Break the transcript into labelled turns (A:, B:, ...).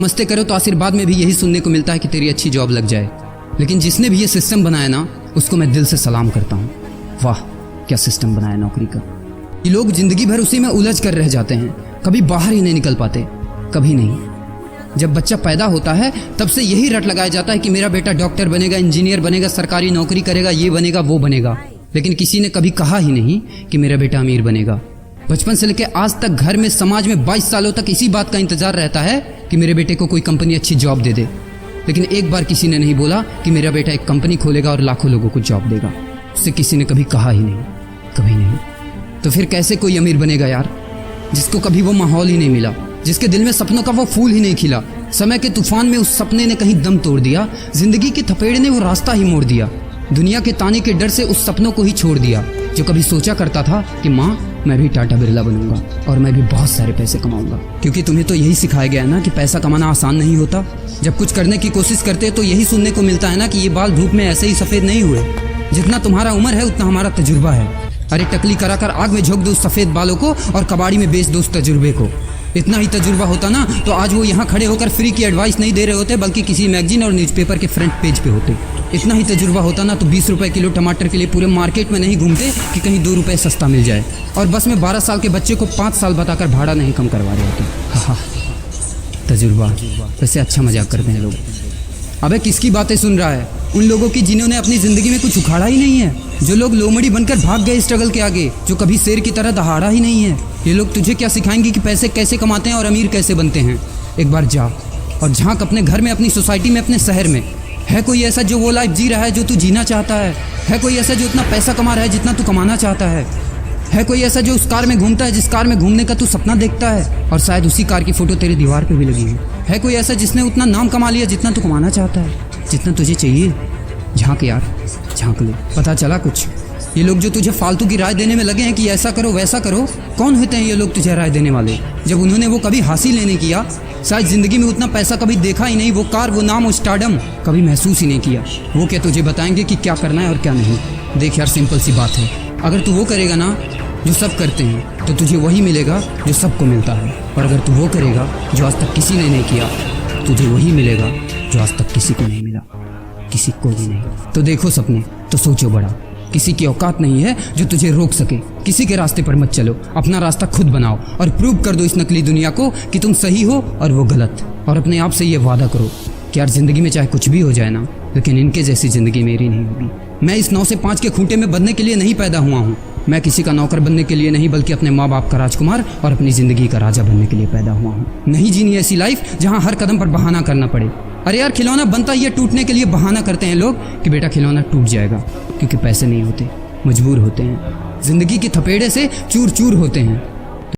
A: मस्ते करो तो आशीर्वाद में भी यही सुनने को मिलता है कि तेरी अच्छी जॉब लग जाए। लेकिन जिसने भी ये सिस्टम बनाया ना, उसको मैं दिल से सलाम करता हूँ। वाह क्या सिस्टम बनाया नौकरी का। ये लोग जिंदगी भर उसी में उलझ कर रह जाते हैं, कभी बाहर ही नहीं निकल पाते, कभी नहीं। जब बच्चा पैदा होता है तब से यही रट लगाया जाता है कि मेरा बेटा डॉक्टर बनेगा, इंजीनियर बनेगा, सरकारी नौकरी करेगा, ये बनेगा वो बनेगा। लेकिन किसी ने कभी कहा ही नहीं कि मेरा बेटा अमीर बनेगा। बचपन से लेकर आज तक घर में, समाज में 22 सालों तक इसी बात का इंतजार रहता है कि मेरे बेटे को कोई कंपनी अच्छी जॉब दे दे। लेकिन एक बार किसी ने नहीं बोला कि मेरा बेटा एक कंपनी खोलेगा और लाखों लोगों को जॉब देगा। उससे किसी ने कभी कहा ही नहीं, कभी नहीं। तो फिर कैसे कोई अमीर बनेगा यार, जिसको कभी वो माहौल ही नहीं मिला, जिसके दिल में सपनों का वो फूल ही नहीं खिला। समय के तूफान में उस सपने ने कहीं दम तोड़ दिया, जिंदगी के थपेड़े ने वो रास्ता ही मोड़ दिया, दुनिया के ताने के डर से उस सपनों को ही छोड़ दिया। जो कभी सोचा करता था कि माँ मैं भी टाटा बिरला बनूंगा और मैं भी बहुत सारे पैसे कमाऊंगा। क्योंकि तुम्हें तो यही सिखाया गया है ना कि पैसा कमाना आसान नहीं होता। जब कुछ करने की कोशिश करते हैं तो यही सुनने को मिलता है ना कि ये बाल धूप में ऐसे ही सफेद नहीं हुए। जितना तुम्हारा उम्र है उतना हमारा तजुर्बा है। अरे टकली कराकर आग में झोंक दो उस सफेद बालों को और कबाड़ी में बेच दो उस तजुर्बे को। इतना ही तजुर्बा होता ना तो आज वो यहाँ खड़े होकर फ्री की एडवाइस नहीं दे रहे होते, बल्कि किसी मैगजीन और न्यूज़पेपर के फ्रंट पेज पे होते। इतना ही तजुर्बा होता ना तो 20 रुपए किलो टमाटर के लिए पूरे मार्केट में नहीं घूमते कि कहीं 2 रुपए सस्ता मिल जाए। और बस में 12 साल के बच्चे को 5 साल बताकर भाड़ा नहीं कम करवा रहे होते। हाँ तजुर्बा, वैसे अच्छा मजाक करते हैं लोग। अबे किसकी बातें सुन रहा है? उन लोगों की जिन्होंने अपनी जिंदगी में कुछ उखाड़ा ही नहीं है, जो लोग लोमड़ी बनकर भाग गए स्ट्रगल के आगे, जो कभी शेर की तरह दहाड़ा ही नहीं है। ये लोग तुझे क्या सिखाएंगे कि पैसे कैसे कमाते हैं और अमीर कैसे बनते हैं। एक बार जा और झांक अपने घर में, अपनी सोसाइटी में, अपने शहर में। है कोई ऐसा जो वो लाइफ जी रहा है जो तू जीना चाहता है? है कोई ऐसा जो इतना पैसा कमा रहा है जितना तू कमाना चाहता है? है कोई ऐसा जो उस कार में घूमता है जिस कार में घूमने का तू सपना देखता है और शायद उसी कार की फोटो तेरी दीवार पे भी लगी है? है कोई ऐसा जिसने उतना नाम कमा लिया जितना तू कमाना चाहता है, जितना तुझे चाहिए? झांक यार, झांक ले, पता चला कुछ। ये लोग जो तुझे फालतू की राय देने में लगे हैं कि ऐसा करो वैसा करो, कौन होते हैं ये लोग तुझे राय देने वाले? जब उन्होंने वो कभी हासिल नहीं किया, शायद जिंदगी में उतना पैसा कभी देखा ही नहीं, वो कार, वो नाम, वो स्टारडम कभी महसूस ही नहीं किया, वो क्या तुझे बताएंगे कि क्या करना है और क्या नहीं? देख यार, सिंपल सी बात है, अगर तू वो करेगा ना जो सब करते हैं तो तुझे वही मिलेगा जो सबको मिलता है। और अगर तू वो करेगा जो आज तक किसी ने नहीं किया, तुझे वही मिलेगा जो आज तक किसी को नहीं मिला, किसी को भी नहीं। तो देखो सपने तो सोचो बड़ा, किसी की औकात नहीं है जो तुझे रोक सके। किसी के रास्ते पर मत चलो, अपना रास्ता खुद बनाओ और प्रूव कर दो इस नकली दुनिया को कि तुम सही हो और वो गलत। और अपने आप से ये वादा करो कि यार जिंदगी में चाहे कुछ भी हो जाए ना, लेकिन इनके जैसी जिंदगी मेरी नहीं होगी। मैं इस 9 से 5 के खूंटे में बंधने के लिए नहीं पैदा हुआ हूँ। मैं किसी का नौकर बनने के लिए नहीं, बल्कि अपने माँ बाप का राजकुमार और अपनी जिंदगी का राजा बनने के लिए पैदा हुआ हूँ। नहीं जीनी ऐसी लाइफ जहाँ हर कदम पर बहाना करना पड़े। अरे यार, खिलौना बनता ही है टूटने के लिए। बहाना करते हैं लोग कि बेटा खिलौना टूट जाएगा, क्योंकि पैसे नहीं होते, मजबूर होते हैं, जिंदगी के थपेड़े से चूर चूर होते हैं।